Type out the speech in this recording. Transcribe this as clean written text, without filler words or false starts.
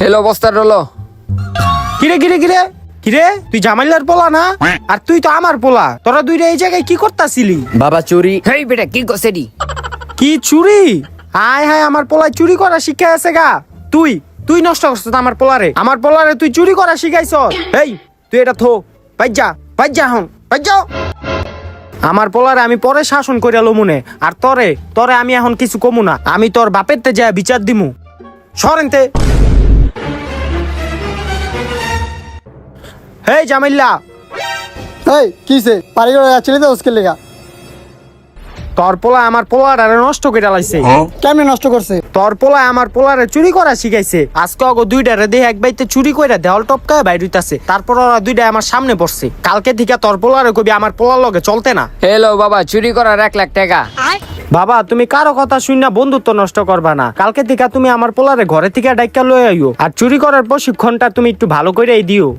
Hello বস্তার রলো। কিরে কিরে কিরে কিরে, তুই জামাইলার পোলা না? আর তুই তো আমার পোলা, তোরা দুইটা এই জায়গায় কি করতাছিলি? বাবা চুরি। হেই বেটা কি করছেডি? কি চুরি? হায় হায়, আমার পোলায় চুরি করা শিক্ষা আছে গা। তুই তুই নষ্ট করছিস আমার পোলারে, আমার পোলারে তুই চুরি করা শিখাইছ। এই তুই এটা থো, বাইজা বাইজা হন বাইজা। আমার পোলারে আমি পরে শাসন কইরা লমুনে, আর তরে তরে আমি এখন কিছু কমু না, আমি তোর বাপের তে যা বিচার দিমু। সরেনতে। হেই জামাইল্লা, এই কিসে পারি করে যাচ্ছিলি তো ওসকে লেগা? তোর পোলা আমার পোলারে নষ্ট কইরা লাইছে। কেমনে নষ্ট করছে? তোর পোলা আমার পোলারে চুরি করা শিখাইছে। আজকে অগো দুইটারে দেহে এক বাইতে চুরি কইরা দেওয়াল টপকায় বাইর হইতাছে, তারপর ওরা দুইটা আমার সামনে পড়ছে। কালকে থেকে তোর পোলারে কবি আমার পোলার লগে চলতে না। হেলো বাবা, চুরি করার 1 লাখ টাকা। বাবা তুমি কারো কথা শুননা বন্ধুত্ব নষ্ট করবা না। কালকে থেকে তুমি আমার পোলারে ঘরে থেকে ডাইকা লয়ে আইও, আর চুরি করার প্রশিক্ষণটা তুমি একটু ভালো কইরাই দিও।